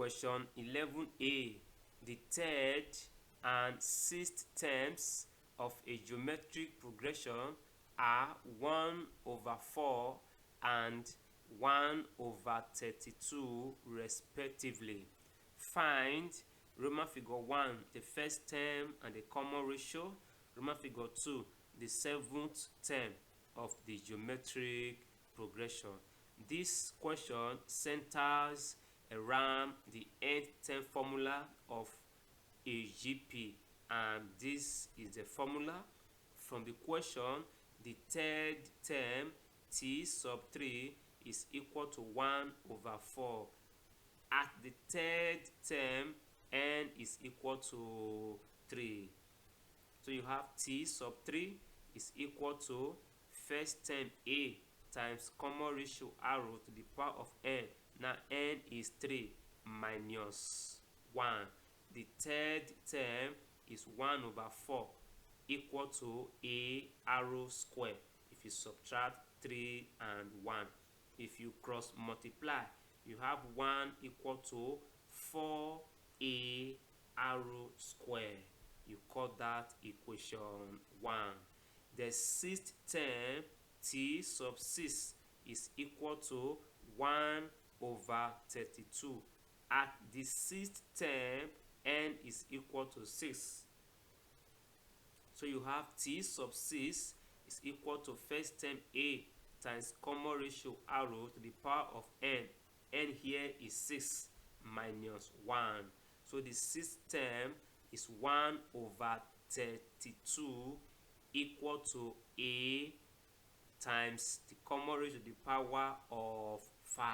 Question 11a. The third and sixth terms of a geometric progression are 1 over 4 and 1 over 32 respectively. Find Roman figure 1, the first term and the common ratio. Roman figure 2, the seventh term of the geometric progression. This question centers around the nth term formula of a GP, and this is the formula. From the question, the third term t sub 3 is equal to 1 over 4. At the third term, n is equal to 3. So you have t sub 3 is equal to first term a times common ratio r to the power of n. Now n is 3 minus 1. The third term is 1 over 4 equal to a arrow square if you subtract 3 and 1. If you cross multiply, you have 1 equal to 4a arrow square. You call that equation 1. The sixth term t sub 6 is equal to 1 over 32. At the sixth term, n is equal to 6. So you have t sub 6 is equal to first term a times common ratio r to the power of n. N here is 6 minus 1. So the sixth term is 1 over 32 equal to a times the common ratio to the power of 5.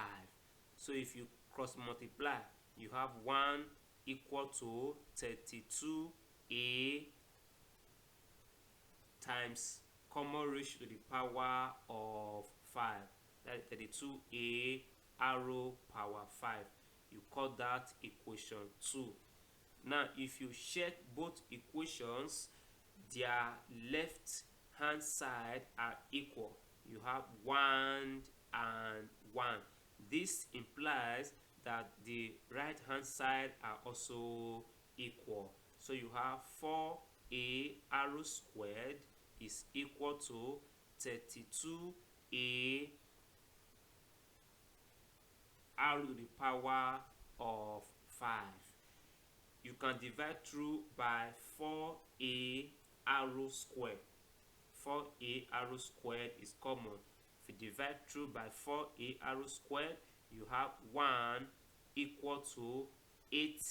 So if you cross multiply, you have 1 equal to 32a times common ratio to the power of 5. That is 32a arrow power 5. You call that equation 2. Now if you check both equations, their left hand side are equal. You have 1 and 1. This implies that the right hand side are also equal. So you have 4a arrow squared is equal to 32a arrow to the power of 5. You can divide through by 4a arrow squared. 4a arrow squared is common. If you divide through by 4a arrow squared, you have 1 equal to 8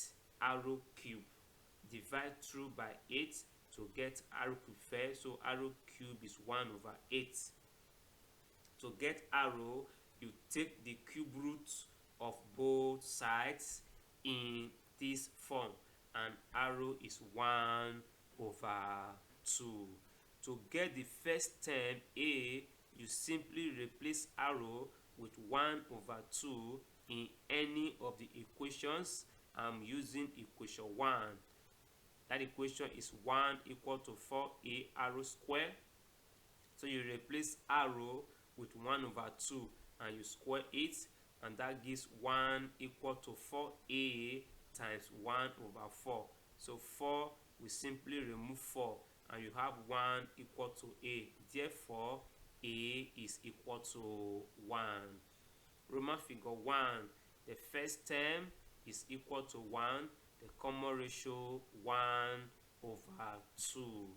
arrow cube. Divide through by 8 to get arrow cube first. So arrow cube is 1 over 8. To get arrow, you take the cube root of both sides in this form, and arrow is 1 over 2. To get the first term a, you simply replace arrow with 1 over 2 in any of the equations. I'm using equation 1. That equation is 1 equal to 4a arrow square. So you replace arrow with 1 over 2 and you square it, and that gives 1 equal to 4a times 1 over 4. So 4, we simply remove 4 and you have 1 equal to a. Therefore, a is equal to 1. Roman figure 1, the first term is equal to 1. The common ratio 1 over 2.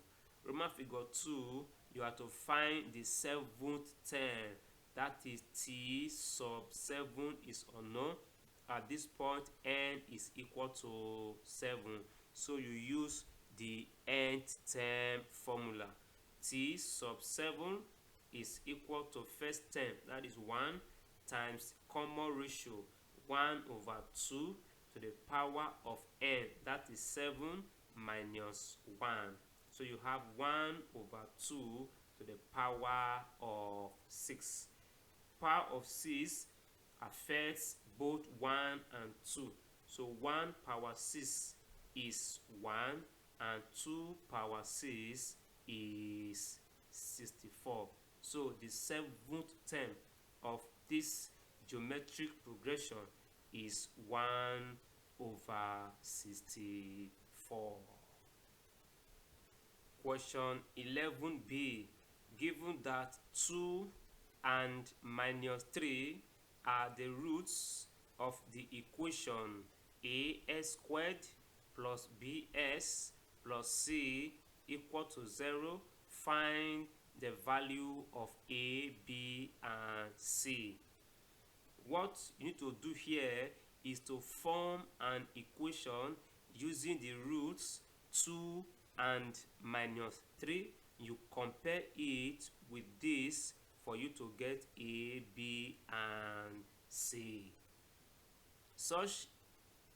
Roman figure 2, you have to find the seventh term. That is t sub 7 is unknown. At this point, n is equal to 7. So you use the nth term formula. T sub 7 is equal to first term, that is 1, times common ratio 1 over 2 to the power of n, that is 7 minus 1. So you have 1 over 2 to the power of 6. Power of 6 affects both 1 and 2. So 1 power 6 is 1 and 2 power 6 is 64. So the seventh term of this geometric progression is 1 over 64. Question 11b. Given that 2 and minus 3 are the roots of the equation as squared plus bs plus c equal to 0, find the value of a, b, and c. What you need to do here is to form an equation using the roots 2 and minus 3. You compare it with this for you to get a, b, and c. Such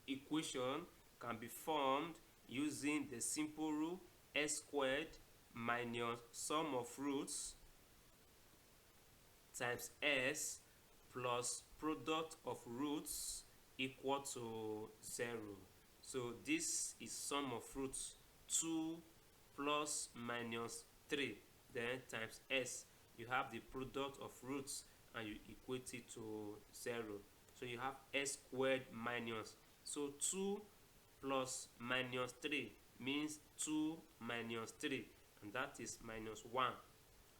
equation can be formed using the simple rule s squared minus sum of roots times s plus product of roots equal to 0. So this is sum of roots 2 plus minus 3, then times s. You have the product of roots and you equate it to 0. So you have s squared minus. So 2 plus minus 3 means 2 minus 3, and that is minus 1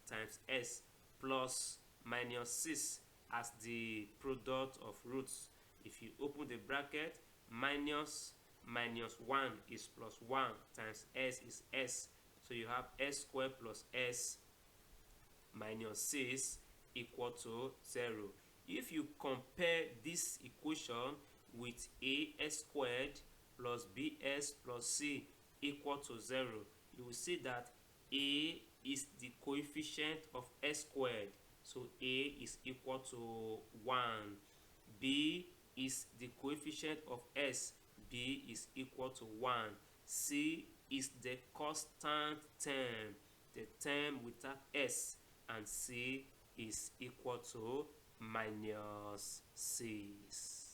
times s plus minus 6 as the product of roots. If you open the bracket, minus 1 is plus 1 times s is s. So you have s squared plus s minus 6 equal to 0. If you compare this equation with as squared plus bs plus c equal to 0, you will see that a is the coefficient of s squared, so a is equal to 1. B is the coefficient of s, b is equal to 1. C is the constant term, the term without s, and c is equal to minus 6.